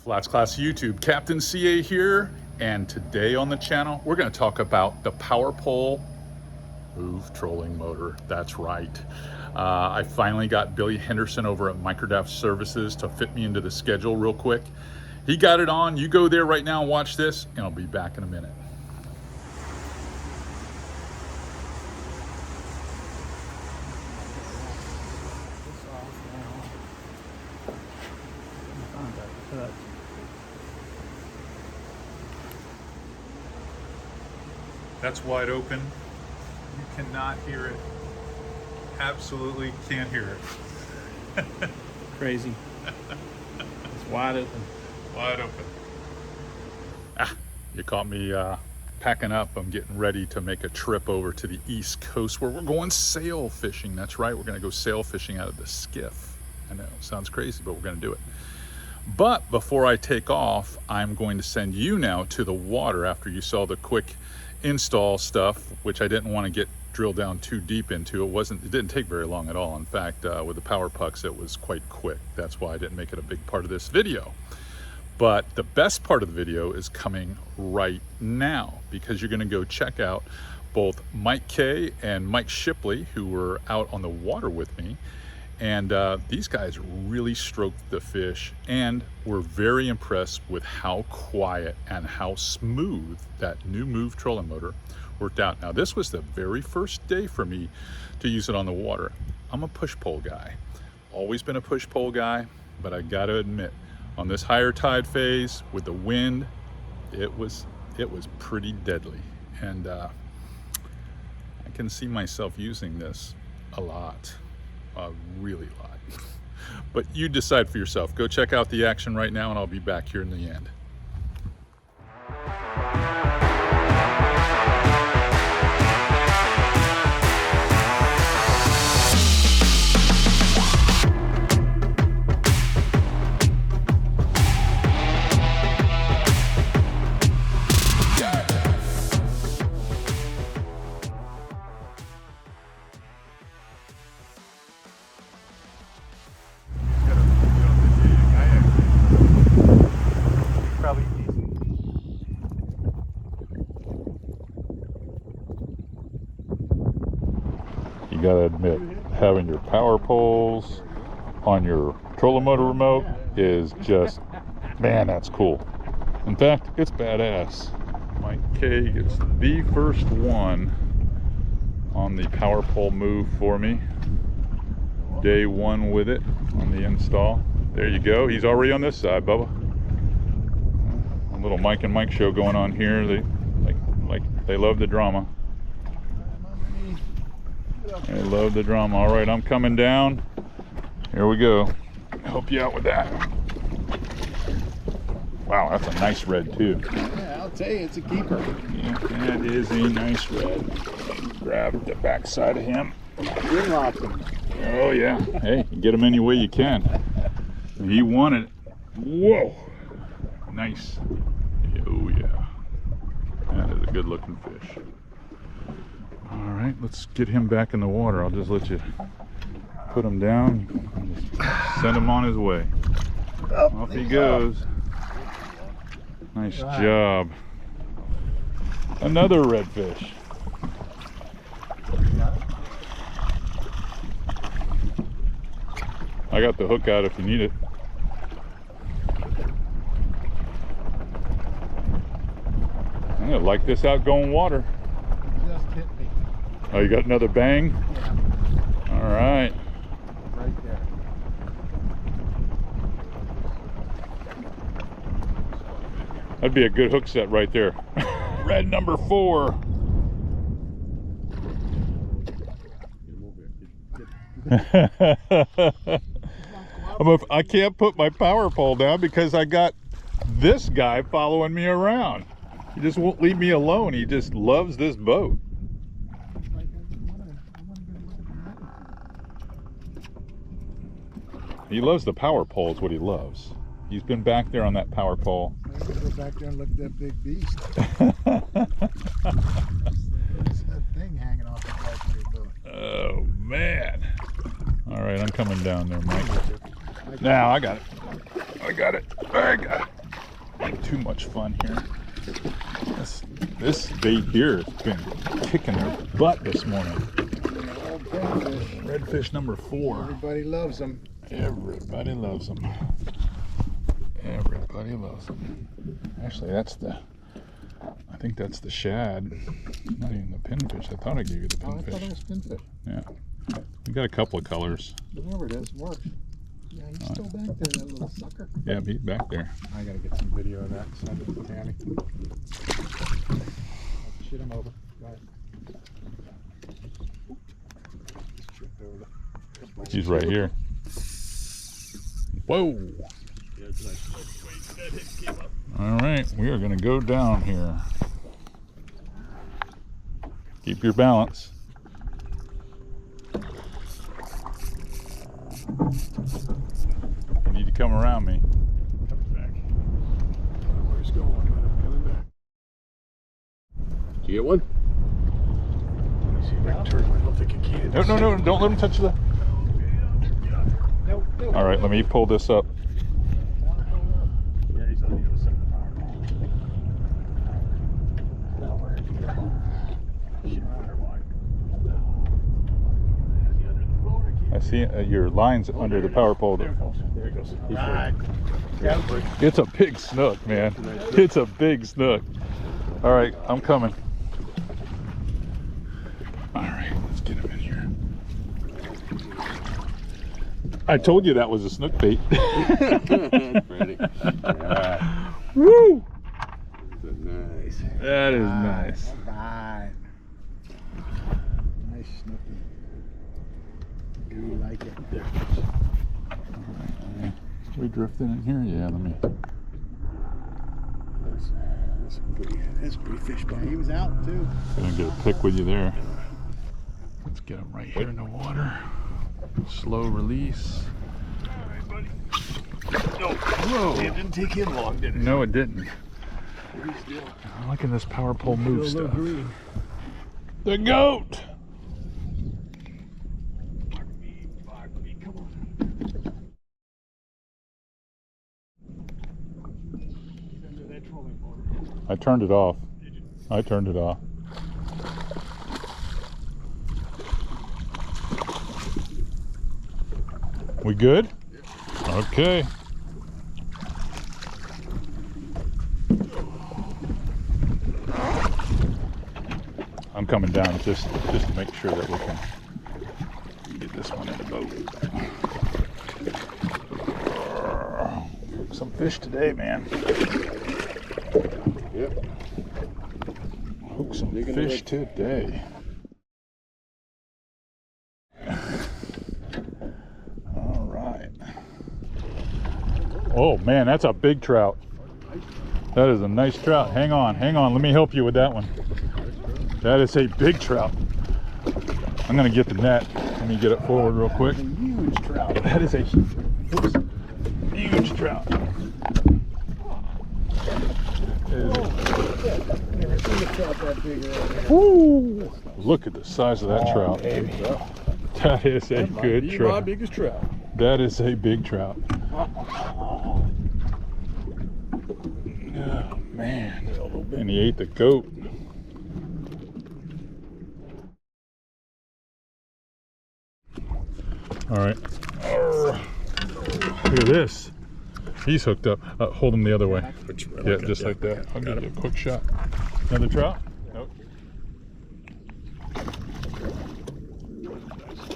FlatsClass YouTube, Captain CA here, and today on the channel we're going to talk about the Power Pole Move trolling motor. That's right. I finally got Billy Henderson over at Microdaft Services to fit me into the schedule real quick. He got it on. You go there right now and watch this, and I'll be back in a minute. That's wide open. You cannot hear it. Absolutely can't hear it. Crazy. It's wide open. Wide open. You caught me packing up. I'm getting ready to make a trip over to the East Coast where we're going sail fishing. That's right, we're gonna go sail fishing out of the skiff. I know, it sounds crazy, but we're gonna do it. But before I take off, I'm going to send you now to the water after you saw the quick install stuff, which I didn't want to get drilled down too deep into. It didn't take very long at all. In fact, with the power pucks, it was quite quick. That's why I didn't make it a big part of this video. But the best part of the video is coming right now, because you're going to go check out both Mike K and Mike Shipley, who were out on the water with me. And these guys really stroked the fish and were very impressed with how quiet and how smooth that new Move trolling motor worked out. Now, this was the very first day for me to use it on the water. I'm a push pole guy, always been a push pole guy, but I got to admit, on this higher tide phase with the wind, it was pretty deadly. And I can see myself using this a lot. Really a lot. But you decide for yourself. Go check out the action right now, and I'll be back here in the end. You gotta admit, having your power poles on your trolling motor remote is just, man, that's cool. In fact, it's badass. Mike K gets the first one on the power pole move for me. Day one with it on the install. There you go. He's already on this side, Bubba. A little Mike and Mike show going on here. They love the drama. I love the drama. All right, I'm coming down. Here we go. Help you out with that. Wow, that's a nice red too. Yeah, I'll tell you, it's a keeper. Yeah, that is a nice red. Grab the back side of him. Ring lock him. Oh yeah. Hey, get him any way you can. He wanted it. Whoa. Nice. Oh yeah. That is a good looking fish. All right, let's get him back in the water. I'll just let you put him down and just send him on his way. Off he goes. Nice job. Another redfish. I got the hook out if you need it. I'm gonna like this outgoing water. Just hit me. Oh, you got another bang? Yeah. All right. Right there. That'd be a good hook set right there. Red number 4. I can't put my power pole down because I got this guy following me around. He just won't leave me alone. He just loves this boat. He loves the power pole is what he loves. He's been back there on that power pole. I'm gonna go back there and look at that big beast. That thing hanging off the back of your boat. Oh man. All right, I'm coming down there, Mike. Now I got it. I got it. too much fun here. This bait here has been kicking their butt this morning. Old pinfish. Redfish number 4. Everybody loves them. Everybody loves them. Everybody loves them. Actually, I think that's the shad. Not even the pinfish. I thought I gave you the Oh, I thought it pinfish. was pinfish. Yeah. We got a couple of colors. Whatever it is, it works. Yeah, he's still back there, that little sucker. Yeah, he's back there. I gotta get some video of that. Send it to Tammy. Shit him over. Go ahead. Just tripped over the- He's right here. Whoa! All right, we are going to go down here. Keep your balance. You need to come around me. Back. Where's going? I'm coming back. Did you get one? Let me see if I can turn. I don't think I can. No, no, no, don't let him touch the... Nope, nope. All right, let me pull this up. Yeah, he's on the other side of the power pole. Now where did he go? Shimano line. Is he under the boat? I see your line's under the power pole. There it goes. There it goes. Right. It's a big snook, man. It's a big snook. All right, I'm coming. All right, let's get him in here. I told you that was a snook bait. Pretty. Yeah. Woo! Nice. That is nice. All right. Nice snooky. Do you like it? There it is. We drifting in here? Yeah, let me. That's pretty fish bite. He was out too. Gonna get a pick with you there. Let's get him right here in the water. Slow release. All right, buddy. No. Whoa. It didn't take him long, did it? No, it didn't. He's still. I'm liking this power pole move Still a stuff. little green. The goat! Come on. Into that trolling motor. I turned it off. I turned it off. We good? Okay. I'm coming down just to make sure that we can get this one in the boat. Some fish today, man. Yep. Hook some fish today. All right. Oh man, that's a big trout. That is a nice trout. Hang on. Let me help you with that one. That is a big trout. I'm gonna get the net. Let me get it forward real quick. That's a huge trout. That is a huge trout. Never seen a trout that big earlier. Woo! Look at the size of that trout. Baby. That is a good My trout. biggest trout. That is a big trout. Oh, man. And he ate the goat. All right. Look at this. He's hooked up. Hold him the other way. Yeah, just like that. I'll give you a quick shot. Another trout? Nope.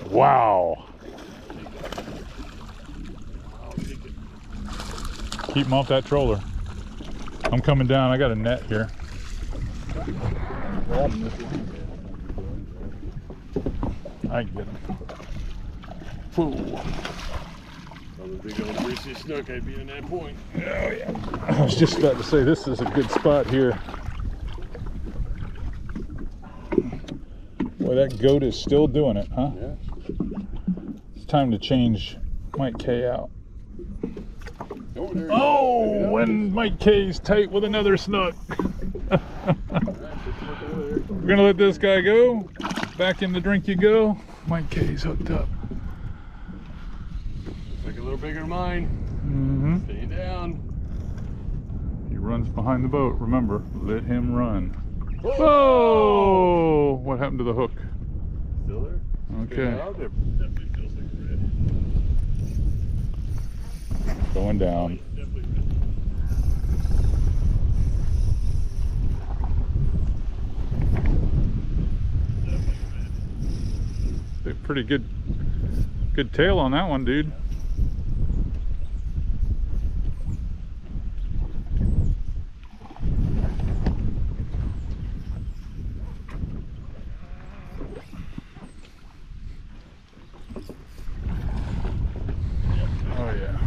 Wow. Keep him off that troller. I'm coming down. I got a net here. I can get him. Whoa. I'm a big old greasy snook. I'd be in that point. Oh yeah. I was just about to say this is a good spot here. Boy, that goat is still doing it, huh? Yeah. It's time to change Mike K out. Oh, there Oh, when Mike K's tight with another snook. We're gonna let this guy go. Back in the drink you go. Mike K's hooked up. Like a little bigger than mine. Mm-hmm. Stay down. You runs behind the boat. Remember, let him run. Whoa! What happened to the hook? Still there? Okay. Out there. Definitely feels like red. Going down. Definitely red. Pretty good tail on that one, dude. Oh yeah.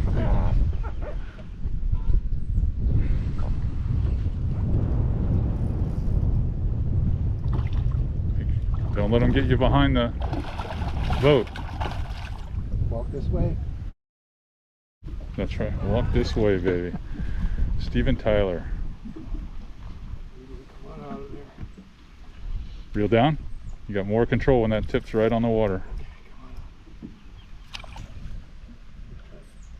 Don't let them get you behind the boat. Walk this way. That's right. Walk this way, baby. Steven Tyler. Come on out of there. Reel down. You got more control when that tips right on the water.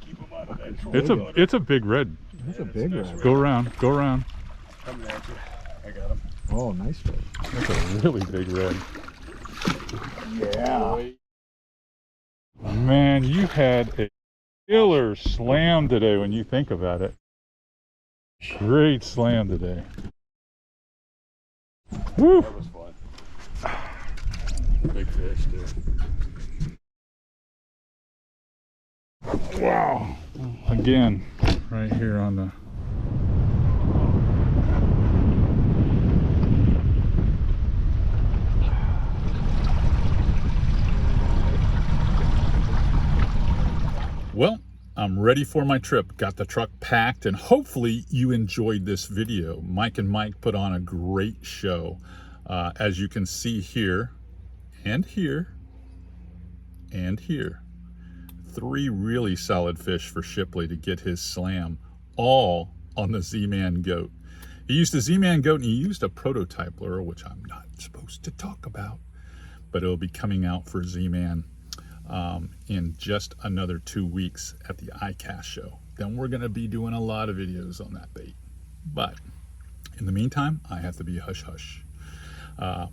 Keep them out of that. It's a big red. That's a big one. Go around. Go around. Coming at you. I got him. Oh, nice one. That's a really big red. Yeah. Man, you had a killer slam today when you think about it. Great slam today. Woo! That was fun. Big fish too. Wow. Again, right here on the... Well, I'm ready for my trip. Got the truck packed, and hopefully you enjoyed this video. Mike and Mike put on a great show. As you can see here, and here, and here. 3 really solid fish for Shipley to get his slam, all on the Z-Man goat. He used a Z-Man goat, and he used a prototype lure, which I'm not supposed to talk about, but it'll be coming out for Z-Man in just another 2 weeks at the ICAST show. Then we're going to be doing a lot of videos on that bait. But in the meantime, I have to be hush hush.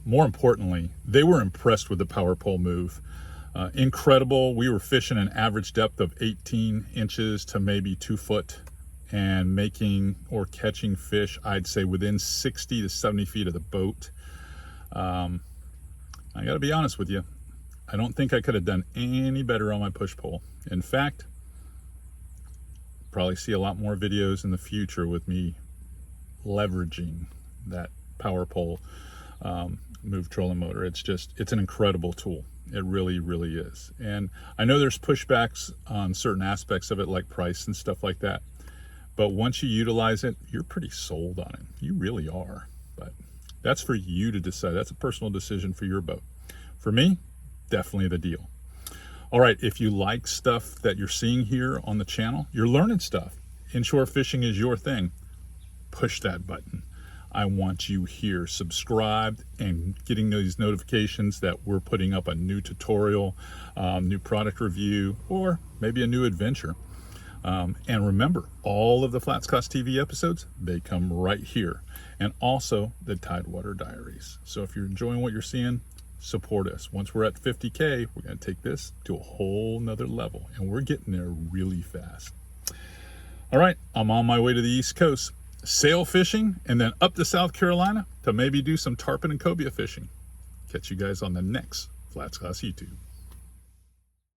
More importantly, they were impressed with the power pole move. Incredible. We were fishing an average depth of 18 inches to maybe 2 foot and making or catching fish, I'd say, within 60 to 70 feet of the boat. I got to be honest with you. I don't think I could have done any better on my push pole. In fact, probably see a lot more videos in the future with me leveraging that power pole move trolling motor. It's an incredible tool. It really, really is. And I know there's pushbacks on certain aspects of it, like price and stuff like that. But once you utilize it, you're pretty sold on it. You really are. But that's for you to decide. That's a personal decision for your boat. For me, definitely the deal. All right, if you like stuff that you're seeing here on the channel, you're learning stuff. Inshore fishing is your thing. Push that button. I want you here subscribed and getting those notifications that we're putting up a new tutorial, new product review, or maybe a new adventure. And remember, all of the FlatsClass TV episodes, they come right here. And also the Tidewater Diaries. So if you're enjoying what you're seeing, support us. Once we're at 50K, we're going to take this to a whole nother level, and we're getting there really fast. All right, I'm on my way to the East Coast, sail fishing, and then up to South Carolina to maybe do some tarpon and cobia fishing. Catch you guys on the next FlatsClass YouTube.